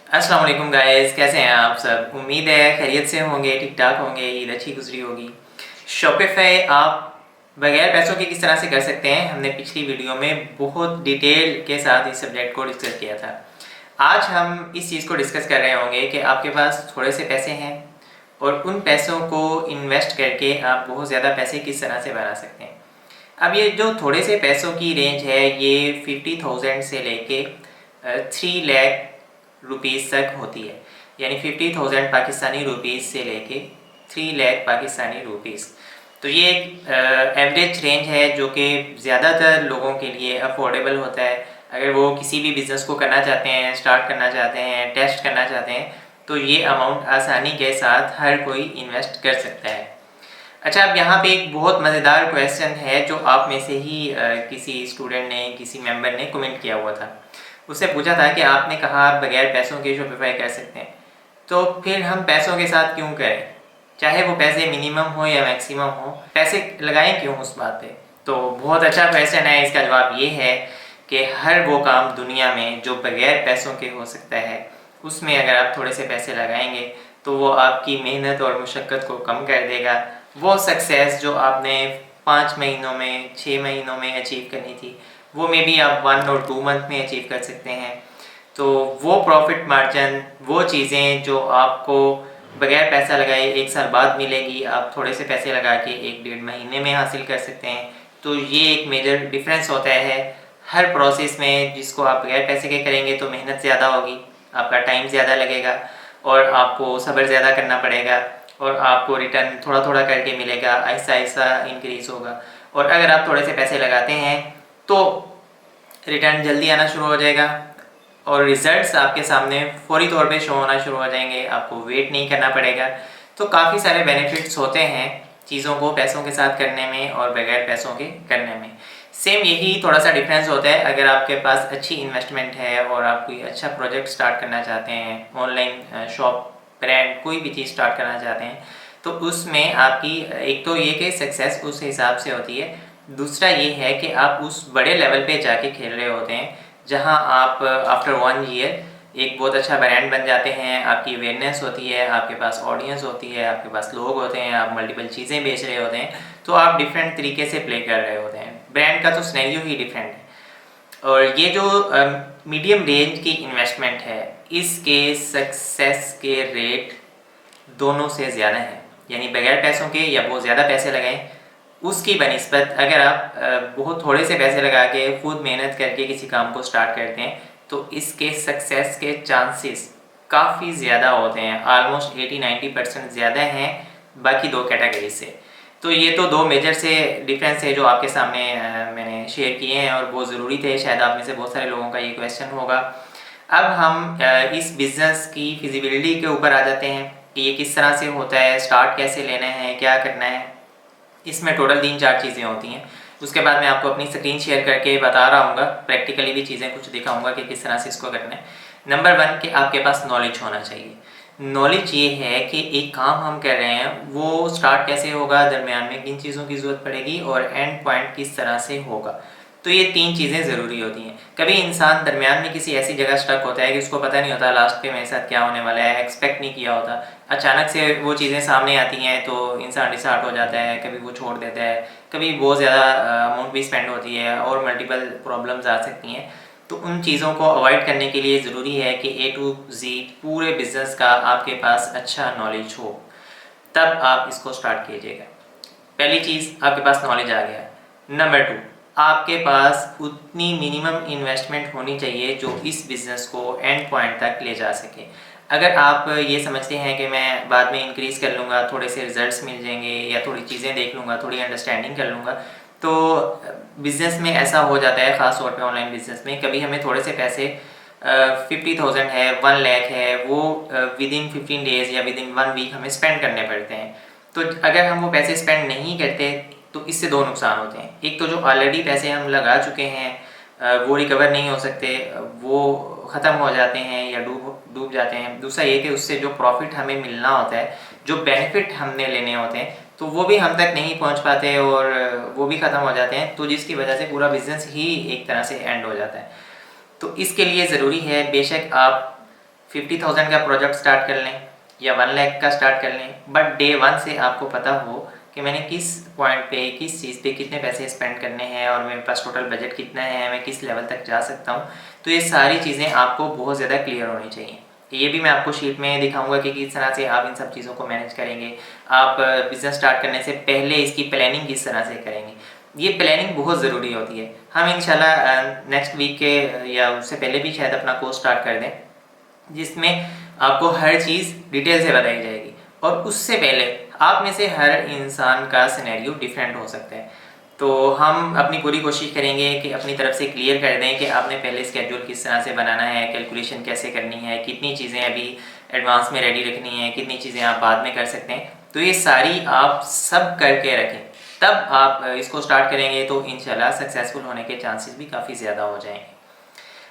अस्सलाम वालेकुम गाइस, कैसे हैं आप सब। उम्मीद है खैरियत से होंगे, ठीक ठाक होंगे, ईद अच्छी गुजरी होगी। शॉपिफाई आप बगैर पैसों के किस तरह से कर सकते हैं, हमने पिछली वीडियो में बहुत डिटेल के साथ इस सब्जेक्ट को डिस्कस किया था। आज हम इस चीज़ को डिस्कस कर रहे होंगे कि आपके पास थोड़े से पैसे हैं और उन पैसों को इन्वेस्ट करके आप बहुत ज़्यादा पैसे किस तरह से बना सकते हैं। अब ये जो थोड़े से पैसों की रेंज है, ये 50,000 से लेके 3 लाख रुपीज़ तक होती है। यानी 50,000 पाकिस्तानी रुपीज़ से लेके 3 लाख पाकिस्तानी रुपीज़। तो ये एक एवरेज रेंज है जो कि ज़्यादातर लोगों के लिए अफोर्डेबल होता है। अगर वो किसी भी बिज़नेस को करना चाहते हैं, स्टार्ट करना चाहते हैं, टेस्ट करना चाहते हैं, तो ये अमाउंट आसानी के साथ हर कोई इन्वेस्ट कर सकता है। अच्छा, अब यहाँ पे एक बहुत मज़ेदार क्वेश्चन है जो आप में से ही किसी स्टूडेंट ने, किसी मेंबर ने कमेंट किया हुआ था। उससे पूछा था कि आपने कहा आप बगैर पैसों के शॉपिफाई कर सकते हैं, तो फिर हम पैसों के साथ क्यों करें, चाहे वो पैसे मिनिमम हो या मैक्सिमम हो, पैसे लगाएं क्यों उस बात पे। तो बहुत अच्छा क्वेश्चन है। इसका जवाब ये है कि हर वो काम दुनिया में जो बगैर पैसों के हो सकता है, उसमें अगर आप थोड़े से पैसे लगाएंगे तो वो आपकी मेहनत और मुशक्क़त को कम कर देगा। वो सक्सेस जो आपने 5 महीनों में, 6 महीनों में अचीव करनी थी, वो मे बी आप 1 और 2 मंथ में अचीव कर सकते हैं। तो वो प्रॉफिट मार्जिन, वो चीज़ें जो आपको बगैर पैसा लगाए 1 साल बाद मिलेगी, आप थोड़े से पैसे लगा के 1 डेढ़ महीने में हासिल कर सकते हैं। तो ये एक मेजर डिफरेंस होता है हर प्रोसेस में। जिसको आप बगैर पैसे के करेंगे तो मेहनत ज़्यादा होगी, आपका टाइम ज़्यादा लगेगा और आपको सब्र ज़्यादा करना पड़ेगा और आपको रिटर्न थोड़ा थोड़ा करके मिलेगा, आहिस्ता आहिस्ता इंक्रीज़ होगा। और अगर आप थोड़े से पैसे लगाते हैं तो रिटर्न जल्दी आना शुरू हो जाएगा और रिजल्ट्स आपके सामने फौरी तौर पे शो होना शुरू हो जाएंगे, आपको वेट नहीं करना पड़ेगा। तो काफ़ी सारे बेनिफिट्स होते हैं चीज़ों को पैसों के साथ करने में और बगैर पैसों के करने में। सेम यही थोड़ा सा डिफरेंस होता है अगर आपके पास अच्छी इन्वेस्टमेंट है और आप कोई अच्छा प्रोजेक्ट स्टार्ट करना चाहते हैं, ऑनलाइन शॉप, ब्रांड, कोई भी चीज़ स्टार्ट करना चाहते हैं, तो उसमें आपकी एक तो ये कि सक्सेस उस हिसाब से होती है। दूसरा ये है कि आप उस बड़े लेवल पे जाके खेल रहे होते हैं जहां आप आफ्टर 1 ईयर एक बहुत अच्छा ब्रांड बन जाते हैं, आपकी अवेयरनेस होती है, आपके पास ऑडियंस होती है, आपके पास लोग होते हैं, आप मल्टीपल चीज़ें बेच रहे होते हैं, तो आप डिफरेंट तरीके से प्ले कर रहे होते हैं। ब्रांड का तो सिनेरियो ही डिफरेंट है। और ये जो मीडियम रेंज की इन्वेस्टमेंट है, इसके सक्सेस के रेट दोनों से ज़्यादा है। यानी बगैर पैसों के या बहुत ज़्यादा पैसे लगाएं उसकी बनिस्बत अगर आप बहुत थोड़े से पैसे लगा के खुद मेहनत करके किसी काम को स्टार्ट करते हैं तो इसके सक्सेस के चांसेस काफ़ी ज़्यादा होते हैं, ऑलमोस्ट 80-90% ज़्यादा हैं बाकी दो कैटेगरी से। तो ये तो दो मेजर से डिफरेंस है जो आपके सामने मैंने शेयर किए हैं और बहुत ज़रूरी थे। शायद आप में से बहुत सारे लोगों का ये क्वेश्चन होगा। अब हम इस बिज़नेस की फिजिबिलिटी के ऊपर आ जाते हैं कि ये किस तरह से होता है, स्टार्ट कैसे लेना है, क्या करना है। इसमें टोटल 3-4 चीज़ें होती हैं। उसके बाद मैं आपको अपनी स्क्रीन शेयर करके बता रहा हूँ, प्रैक्टिकली भी चीज़ें कुछ दिखाऊंगा कि किस तरह से इसको करना है। नंबर 1 कि आपके पास नॉलेज होना चाहिए। नॉलेज ये है कि एक काम हम कर रहे हैं वो स्टार्ट कैसे होगा, दरमियान में किन चीज़ों की ज़रूरत पड़ेगी और एंड पॉइंट किस तरह से होगा। तो ये 3 चीज़ें ज़रूरी होती हैं। कभी इंसान दरमियान में किसी ऐसी जगह स्टक होता है कि उसको पता नहीं होता लास्ट पे मेरे साथ क्या होने वाला है, एक्सपेक्ट नहीं किया होता, अचानक से वो चीज़ें सामने आती हैं तो इंसान डिसहार्ट हो जाता है, कभी वो छोड़ देता है, कभी बहुत ज़्यादा अमाउंट भी स्पेंड होती है और मल्टीपल प्रॉब्लम्स आ सकती हैं। तो उन चीज़ों को अवॉइड करने के लिए ज़रूरी है कि A to Z पूरे बिज़नेस का आपके पास अच्छा नॉलेज हो, तब आप इसको स्टार्ट कीजिएगा। पहली चीज़, आपके पास नॉलेज आ गया। नंबर 2, आपके पास उतनी मिनिमम इन्वेस्टमेंट होनी चाहिए जो इस बिज़नेस को एंड पॉइंट तक ले जा सके। अगर आप ये समझते हैं कि मैं बाद में इंक्रीज़ कर लूँगा, थोड़े से रिजल्ट्स मिल जाएंगे या थोड़ी चीज़ें देख लूँगा, थोड़ी अंडरस्टैंडिंग कर लूँगा, तो बिज़नेस में ऐसा हो जाता है, ख़ास तौर पे ऑनलाइन बिज़नेस में। कभी हमें थोड़े से पैसे 50,000 है, 1 लाख है, वो विद इन 15 डेज़ या विद इन 1 वीक हमें स्पेंड करने पड़ते हैं। तो अगर हम वो पैसे स्पेंड नहीं करते तो इससे दो नुकसान होते हैं। एक तो जो ऑलरेडी पैसे हम लगा चुके हैं वो रिकवर नहीं हो सकते, वो ख़त्म हो जाते हैं या डूब जाते हैं। दूसरा ये कि उससे जो प्रॉफिट हमें मिलना होता है, जो बेनिफिट हमने लेने होते हैं, तो वो भी हम तक नहीं पहुंच पाते और वो भी ख़त्म हो जाते हैं, तो जिसकी वजह से पूरा बिज़नेस ही एक तरह से एंड हो जाता है। तो इसके लिए ज़रूरी है, बेशक आप 50,000 का प्रोजेक्ट स्टार्ट कर लें या 1 लाख का स्टार्ट कर लें, बट डे 1 से आपको पता हो कि मैंने किस पॉइंट पे, किस चीज़ पे कितने पैसे स्पेंड करने हैं और मेरे पास टोटल बजट कितना है, मैं किस लेवल तक जा सकता हूँ। तो ये सारी चीज़ें आपको बहुत ज़्यादा क्लियर होनी चाहिए। ये भी मैं आपको शीट में दिखाऊंगा कि किस तरह से आप इन सब चीज़ों को मैनेज करेंगे। आप बिज़नेस स्टार्ट करने से पहले इसकी प्लानिंग किस तरह से करेंगे, ये प्लानिंग बहुत ज़रूरी होती है। हम इंशाल्लाह नेक्स्ट वीक के या उससे पहले भी शायद अपना कोर्स स्टार्ट कर दें, जिसमें आपको हर चीज़ डिटेल से बताई जाएगी। और उससे पहले आप में से हर इंसान का सिनेरियो डिफरेंट हो सकता है, तो हम अपनी पूरी कोशिश करेंगे कि अपनी तरफ से क्लियर कर दें कि आपने पहले स्केड्यूल किस तरह से बनाना है, कैलकुलेशन कैसे करनी है, कितनी चीज़ें अभी एडवांस में रेडी रखनी है, कितनी चीज़ें आप बाद में कर सकते हैं। तो ये सारी आप सब करके रखें, तब आप इसको स्टार्ट करेंगे तो इंशाल्लाह सक्सेसफुल होने के चांसेस भी काफ़ी ज़्यादा हो जाएंगे।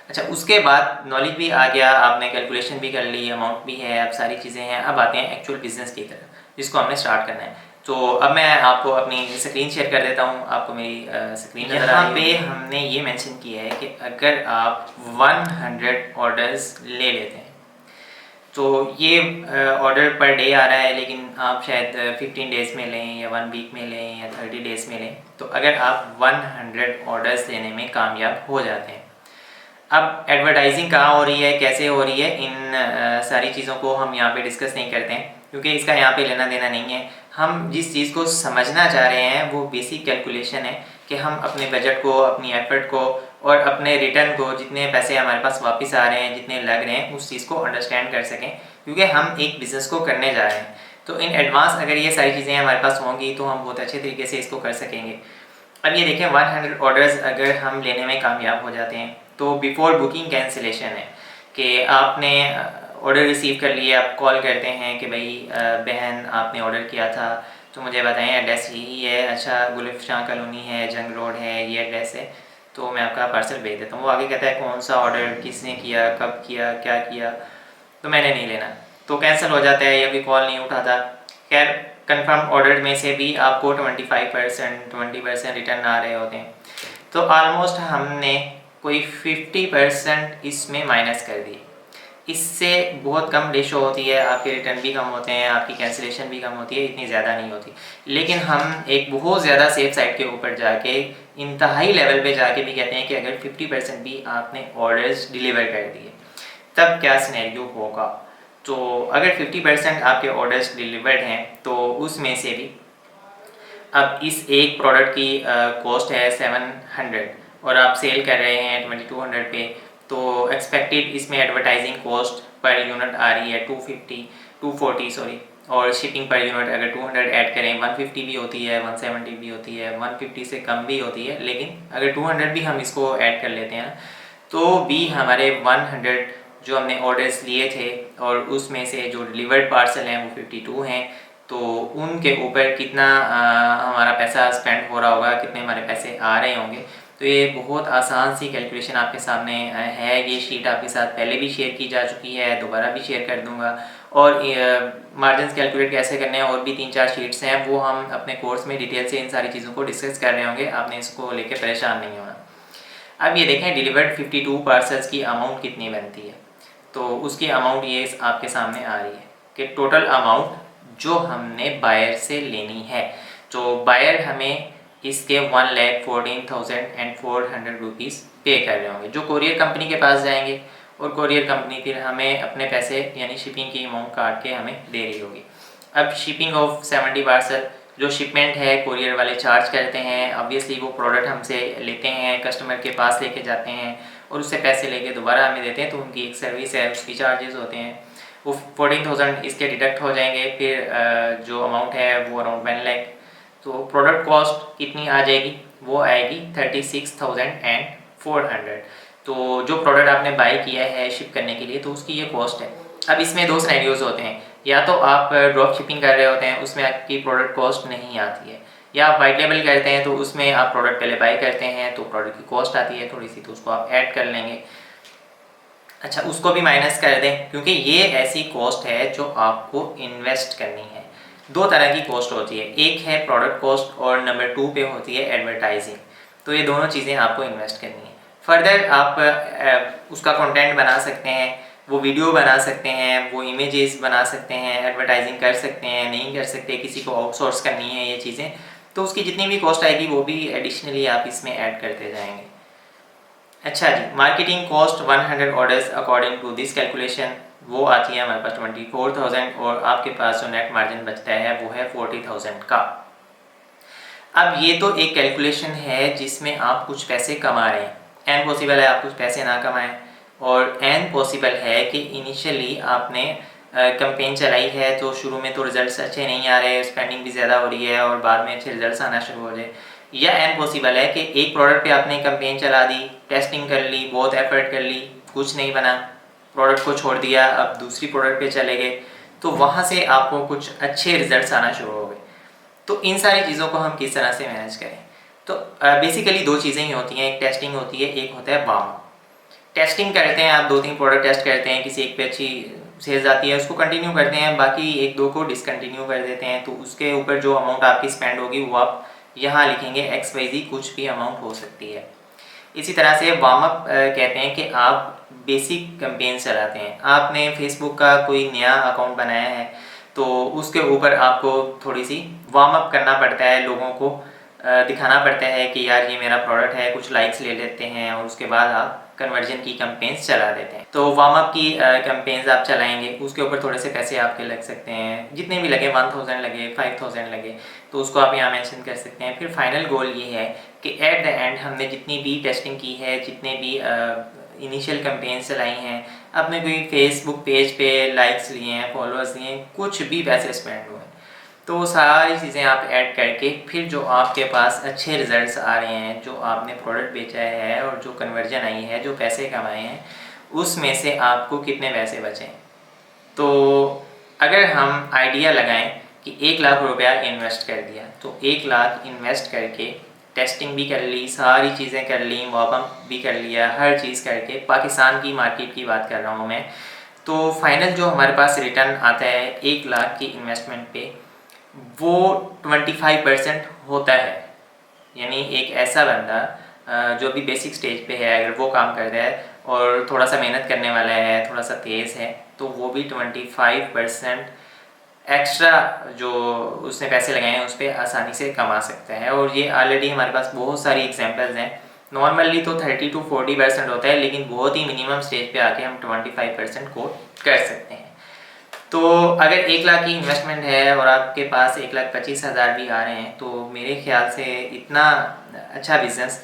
अच्छा, उसके बाद नॉलेज भी आ गया, आपने कैलकुलेशन भी कर ली, अमाउंट भी है, अब सारी चीज़ें हैं। अब आते हैं एक्चुअल बिजनेस की तरफ, जिसको हमने स्टार्ट करना है। तो अब मैं आपको अपनी स्क्रीन शेयर कर देता हूँ, आपको मेरी स्क्रीन नज़र आ रही है। यहाँ पे हमने ये मेंशन किया है कि अगर आप 100 ऑर्डर्स ले लेते हैं, तो ये ऑर्डर पर डे आ रहा है, लेकिन आप शायद 15 डेज़ में लें या 1 वीक में लें या 30 डेज़ में लें, तो अगर आप 100 ऑर्डर्स लेने में कामयाब हो जाते हैं। अब एडवर्टाइजिंग कहाँ हो रही है, कैसे हो रही है, इन सारी चीज़ों को हम यहाँ पे डिस्कस नहीं करते हैं, क्योंकि इसका यहाँ पे लेना देना नहीं है। हम जिस चीज़ को समझना चाह रहे हैं वो बेसिक कैलकुलेशन है कि हम अपने बजट को, अपनी एफर्ट को और अपने रिटर्न को, जितने पैसे हमारे पास वापस आ रहे हैं, जितने लग रहे हैं, उस चीज़ को अंडरस्टैंड कर सकें, क्योंकि हम एक बिज़नेस को करने जा रहे हैं। तो इन एडवांस अगर ये सारी चीज़ें हमारे पास होंगी तो हम बहुत अच्छे तरीके से इसको कर सकेंगे। अब ये देखें, 100 ऑर्डर्स अगर हम लेने में कामयाब हो जाते हैं, तो बिफोर बुकिंग कैंसिलेशन है कि आपने ऑर्डर रिसीव कर लिया, आप कॉल करते हैं कि भाई बहन आपने ऑर्डर किया था, तो मुझे बताएं एड्रेस यही है, अच्छा गुलिफ शाह कॉलोनी है, जंग रोड है, ये एड्रेस है, तो मैं आपका पार्सल भेज देता हूँ। वो आगे कहता है कौन सा ऑर्डर, किसने किया, कब किया, क्या किया, तो मैंने नहीं लेना, तो कैंसिल हो जाता है या भी कॉल नहीं उठाता। खैर, कंफर्म ऑर्डर में से भी आपको 25% 20% रिटर्न आ रहे होते हैं, तो ऑलमोस्ट हमने कोई 50% इसमें माइनस कर दी। इससे बहुत कम रेशो होती है, आपके रिटर्न भी कम होते हैं, आपकी कैंसिलेशन भी कम होती है, इतनी ज़्यादा नहीं होती। लेकिन हम एक बहुत ज़्यादा सेफ साइड के ऊपर जाके, इंतहाई लेवल पे जाके भी कहते हैं कि अगर 50% भी आपने ऑर्डर्स डिलीवर कर दिए, तब क्या सिनेरियो होगा। तो अगर 50% आपके ऑर्डर्स डिलीवर्ड हैं, तो उसमें से भी अब इस एक प्रोडक्ट की कॉस्ट है 700 और आप सेल कर रहे हैं 2200 पे, तो एक्सपेक्टेड इसमें एडवर्टाइजिंग कॉस्ट पर यूनिट आ रही है 240 सॉरी, और शिपिंग पर यूनिट अगर 200 ऐड करें 150 भी होती है, 170 भी होती है, 150 से कम भी होती है, लेकिन अगर 200 भी हम इसको ऐड कर लेते हैं तो भी हमारे 100 जो हमने ऑर्डर्स लिए थे और उसमें से जो डिलीवर्ड पार्सल हैं वो 52 हैं, तो उनके ऊपर कितना हमारा पैसा स्पेंड हो रहा होगा, कितने हमारे पैसे आ रहे होंगे। तो ये बहुत आसान सी कैलकुलेशन आपके सामने है। ये शीट आपके साथ पहले भी शेयर की जा चुकी है, दोबारा भी शेयर कर दूंगा। और मार्जिन कैलकुलेट कैसे करने हैं और भी 3-4 शीट्स हैं, वो हम अपने कोर्स में डिटेल से इन सारी चीज़ों को डिस्कस कर रहे होंगे, आपने इसको लेकर परेशान नहीं होना। अब ये देखें, डिलीवर्ड 52 पार्सल्स की अमाउंट कितनी बनती है, तो उसकी अमाउंट ये आपके सामने आ रही है कि टोटल अमाउंट जो हमने बायर से लेनी है। तो बायर हमें इसके 1,14,400 रुपीज़ पे कर रहे होंगे, जो कोरियर कंपनी के पास जाएंगे, और कोरियर कंपनी फिर हमें अपने पैसे यानी शिपिंग की अमाउंट काट के हमें दे रही होगी। अब शिपिंग ऑफ 70 पार्सल जो शिपमेंट है कोरियर वाले चार्ज करते हैं। ऑब्वियसली वो प्रोडक्ट हमसे लेते हैं, कस्टमर के पास लेके जाते हैं और उससे पैसे लेके दोबारा हमें देते हैं, तो उनकी एक सर्विस है, उसकी चार्जेस होते हैं। वो 14,000 इसके डिडक्ट हो जाएंगे, फिर जो अमाउंट है वो अराउंड 1 लाख। तो प्रोडक्ट कॉस्ट कितनी आ जाएगी, वो आएगी 36,400। तो जो प्रोडक्ट आपने बाई किया है शिप करने के लिए, तो उसकी ये कॉस्ट है। अब इसमें दो सिनेरियोज होते हैं, या तो आप ड्रॉप शिपिंग कर रहे होते हैं, उसमें आपकी प्रोडक्ट कॉस्ट नहीं आती है, या आप वाइट लेबल करते हैं तो उसमें आप प्रोडक्ट पहले बाई करते हैं तो प्रोडक्ट की कॉस्ट आती है थोड़ी सी, तो उसको आप ऐड कर लेंगे। अच्छा, उसको भी माइनस कर दें, क्योंकि ये ऐसी कॉस्ट है जो आपको इन्वेस्ट करनी है। दो तरह की कॉस्ट होती है, एक है प्रोडक्ट कॉस्ट और नंबर 2 पे होती है एडवर्टाइजिंग। तो ये दोनों चीज़ें आपको इन्वेस्ट करनी है। फर्दर आप उसका कंटेंट बना सकते हैं, वो वीडियो बना सकते हैं, वो इमेजेस बना सकते हैं, एडवर्टाइजिंग कर सकते हैं, नहीं कर सकते, किसी को आउटसोर्स करनी है ये चीज़ें, तो उसकी जितनी भी कॉस्ट आएगी वो भी एडिशनली आप इसमें ऐड करते जाएंगे। अच्छा जी, marketing cost 100 orders according to this calculation वो आती है हमारे पास 24,000 और आपके पास जो नेट मार्जिन बचता है वो है 40,000 का। अब ये तो एक कैलकुलेशन है जिसमें आप कुछ पैसे कमा रहे हैं। एन पॉसिबल है आप कुछ पैसे ना कमाएं और एन पॉसिबल है कि इनिशियली आपने कैंपेन चलाई है तो शुरू में तो रिजल्ट्स अच्छे नहीं आ रहे, स्पेंडिंग भी ज़्यादा हो रही है और बाद में अच्छे रिजल्ट्स आना शुरू हो जाए। या एन पॉसिबल है कि एक प्रोडक्ट पे आपने कैंपेन चला दी, टेस्टिंग कर ली, बहुत एफर्ट कर ली, कुछ नहीं बना, प्रोडक्ट को छोड़ दिया, अब दूसरी प्रोडक्ट पे चले गए, तो वहाँ से आपको कुछ अच्छे रिजल्ट्स आना शुरू हो गए। तो इन सारी चीज़ों को हम किस तरह से मैनेज करें? तो बेसिकली दो चीज़ें ही होती हैं, एक टेस्टिंग होती है, एक होता है वार्म। टेस्टिंग करते हैं आप, 2-3 प्रोडक्ट टेस्ट करते हैं, किसी एक पे अच्छी सेल्स आती है उसको कंटिन्यू करते हैं, बाकी 1-2 को डिसकंटिन्यू कर देते हैं, तो उसके ऊपर जो अमाउंट आपकी स्पेंड होगी वो आप यहाँ लिखेंगे XYZ, कुछ भी अमाउंट हो सकती है। इसी तरह से वार्म अप कहते हैं कि आप बेसिक कैंपेन चलाते हैं, आपने फेसबुक का कोई नया अकाउंट बनाया है तो उसके ऊपर आपको थोड़ी सी वार्म अप करना पड़ता है, लोगों को दिखाना पड़ता है कि यार ये मेरा प्रोडक्ट है, कुछ लाइक्स ले लेते हैं और उसके बाद आप कन्वर्जन की कैंपेन्स चला देते हैं। तो वार्म अप की कैंपेन्स आप चलाएंगे, उसके ऊपर थोड़े से पैसे आपके लग सकते हैं, जितने भी लगे, 1000 लगे, 5000 लगे, तो उसको आप यहाँ मेंशन कर सकते हैं। फिर फाइनल गोल ये है कि एट द एंड हमने जितनी भी टेस्टिंग की है, जितने भी इनिशियल कैंपेन्स चलाई हैं, आपने कोई फेसबुक पेज पे लाइक्स लिए हैं, फॉलोअर्स लिए हैं, कुछ भी पैसे स्पेंड हुए, तो सारी चीज़ें आप ऐड करके फिर जो आपके पास अच्छे रिजल्ट्स आ रहे हैं, जो आपने प्रोडक्ट बेचा है और जो कन्वर्जन आई है, जो पैसे कमाए हैं, उसमें से आपको कितने पैसे बचें। तो अगर हम आइडिया लगाएं कि 1 लाख रुपया इन्वेस्ट कर दिया, तो 1 लाख इन्वेस्ट करके टेस्टिंग भी कर ली, सारी चीज़ें कर ली, वार्म भी कर लिया, हर चीज़ करके, पाकिस्तान की मार्केट की बात कर रहा हूँ मैं, तो फाइनल जो हमारे पास रिटर्न आता है 1 लाख की इन्वेस्टमेंट पे, वो 25% होता है। यानी एक ऐसा बंदा जो भी बेसिक स्टेज पे है, अगर वो काम कर रहा है और थोड़ा सा मेहनत करने वाला है, थोड़ा सा तेज़ है, तो वो भी 25% एक्स्ट्रा जो उसने पैसे लगाए हैं उस पर आसानी से कमा सकता है। और ये ऑलरेडी हमारे पास बहुत सारी एग्जांपल्स हैं। नॉर्मली तो 30-40% होता है, लेकिन बहुत ही मिनिमम स्टेज पे आके हम 25% को कर सकते हैं। तो अगर 1 लाख की इन्वेस्टमेंट है और आपके पास 1,25,000 भी आ रहे हैं, तो मेरे ख्याल से इतना अच्छा बिजनेस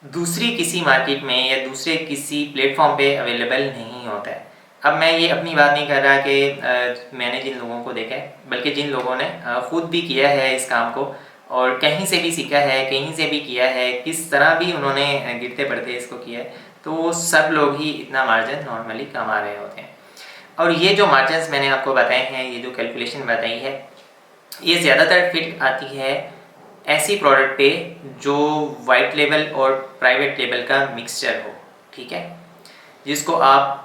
दूसरी किसी मार्केट में या दूसरे किसी प्लेटफॉर्म पे अवेलेबल नहीं होता है। अब मैं ये अपनी बात नहीं कर रहा कि मैंने जिन लोगों को देखा है, बल्कि जिन लोगों ने खुद भी किया है इस काम को और कहीं से भी सीखा है, कहीं से भी किया है, किस तरह भी उन्होंने गिरते पड़ते इसको किया है, तो सब लोग ही इतना मार्जिन नॉर्मली कमा रहे होते हैं। और ये जो मार्जिन्स मैंने आपको बताए हैं, ये जो कैलकुलेशन बताई है, ये ज़्यादातर फिट आती है ऐसी प्रोडक्ट पे जो वाइट लेबल और प्राइवेट लेबल का मिक्सचर हो, ठीक है, जिसको आप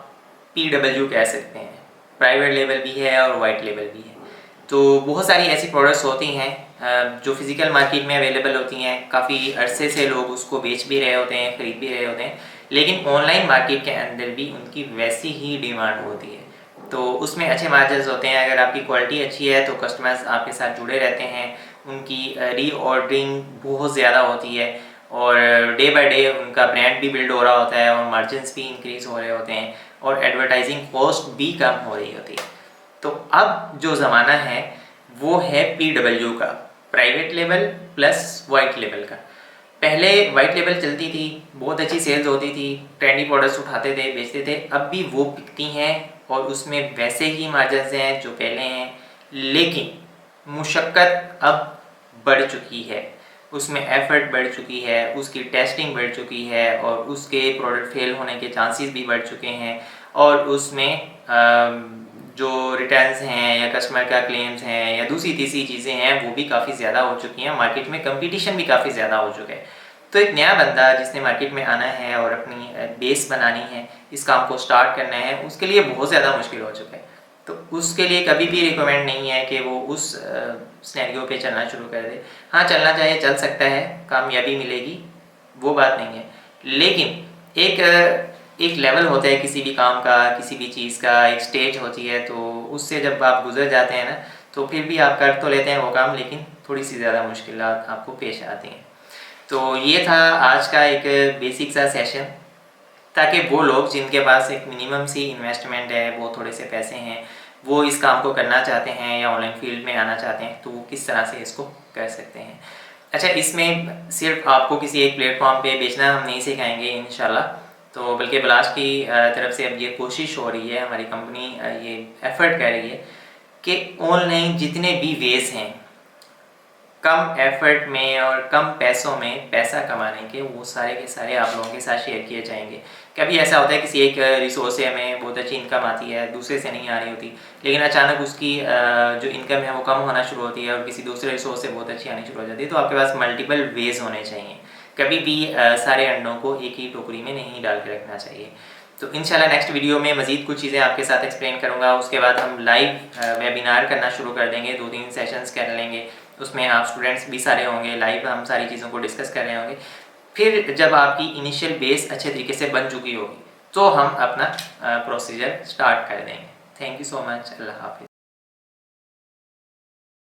PW कह सकते हैं। प्राइवेट लेबल भी है और वाइट लेबल भी है। तो बहुत सारी ऐसी प्रोडक्ट्स होती हैं जो फिज़िकल मार्केट में अवेलेबल होती हैं, काफ़ी अरसे से लोग उसको बेच भी रहे होते हैं, ख़रीद भी रहे होते हैं, लेकिन ऑनलाइन मार्केट के अंदर भी उनकी वैसी ही डिमांड होती है। तो उसमें अच्छे मार्जिन्स होते हैं। अगर आपकी क्वालिटी अच्छी है तो कस्टमर्स आपके साथ जुड़े रहते हैं, उनकी रीऑर्डरिंग बहुत ज़्यादा होती है और डे बाय डे उनका ब्रांड भी बिल्ड हो रहा होता है और मार्जिन्स भी इंक्रीज़ हो रहे होते हैं और एडवर्टाइजिंग कॉस्ट भी कम हो रही होती है। तो अब जो ज़माना है वो है PW का, private label plus white label का। पहले वाइट लेबल चलती थी, बहुत अच्छी सेल्स होती थी, ट्रेंडी प्रोडक्ट्स उठाते थे, बेचते थे, अब भी वो बिकती हैं और उसमें वैसे ही मार्जिन्स हैं जो पहले हैं, लेकिन मुशक्क़त अब बढ़ चुकी है, उसमें एफर्ट बढ़ चुकी है, उसकी टेस्टिंग बढ़ चुकी है और उसके प्रोडक्ट फेल होने के चांसेस भी बढ़ चुके हैं और उसमें जो रिटर्न्स हैं या कस्टमर का क्लेम्स हैं या दूसरी तीसरी चीज़ें हैं वो भी काफ़ी ज़्यादा हो चुकी हैं। मार्केट में कंपटीशन भी काफ़ी ज़्यादा हो चुका है। तो एक नया बंदा जिसने मार्केट में आना है और अपनी बेस बनानी है, इस काम को स्टार्ट करना है, उसके लिए बहुत ज़्यादा मुश्किल हो चुका है। तो उसके लिए कभी भी रिकमेंड नहीं है कि वो उस सिनेरियो पे चलना शुरू कर दे। हाँ, चलना चाहिए, चल सकता है, कामयाबी मिलेगी, वो बात नहीं है, लेकिन एक एक लेवल होता है किसी भी काम का, किसी भी चीज़ का एक स्टेज होती है, तो उससे जब आप गुजर जाते हैं ना तो फिर भी आप कर तो लेते हैं वो काम, लेकिन थोड़ी सी ज़्यादा मुश्किलात आपको पेश आती हैं। तो ये था आज का एक बेसिक सा सेशन, ताकि वो लोग जिनके पास एक मिनिमम सी इन्वेस्टमेंट है, वो थोड़े से पैसे हैं, वो इस काम को करना चाहते हैं या ऑनलाइन फील्ड में आना चाहते हैं, तो वो किस तरह से इसको कर सकते हैं। अच्छा, इसमें सिर्फ आपको किसी एक प्लेटफॉर्म पे बेचना हम नहीं सिखाएंगे इंशाल्लाह, तो बल्कि बलाश की तरफ से अब ये कोशिश हो रही है, हमारी कंपनी ये एफर्ट कर रही है कि ऑनलाइन जितने भी वेज हैं कम एफर्ट में और कम पैसों में पैसा कमाने के, वो सारे के सारे आप लोगों के साथ शेयर किए जाएंगे। कभी ऐसा होता है किसी एक रिसोर्स से हमें बहुत अच्छी इनकम आती है, दूसरे से नहीं आ रही होती, लेकिन अचानक उसकी जो इनकम है वो कम होना शुरू होती है और किसी दूसरे रिसोर्स से बहुत अच्छी आनी शुरू हो जाती है। तो आपके पास मल्टीपल वेज होने चाहिए, कभी भी सारे अंडों को एक ही टोकरी में नहीं डाल के रखना चाहिए। तो इंशाल्लाह नेक्स्ट वीडियो में मज़ीद कुछ चीज़ें आपके साथ एक्सप्लेन करूँगा। उसके बाद हम लाइव वेबिनार करना शुरू कर देंगे, 2-3 सेशंस कर लेंगे, उसमें आप स्टूडेंट्स भी सारे होंगे, लाइव हम सारी चीज़ों को डिस्कस कर रहे होंगे। फिर जब आपकी इनिशियल बेस अच्छे तरीके से बन चुकी होगी तो हम अपना प्रोसीजर स्टार्ट कर देंगे। Thank you so much. अल्लाह हाफिज़।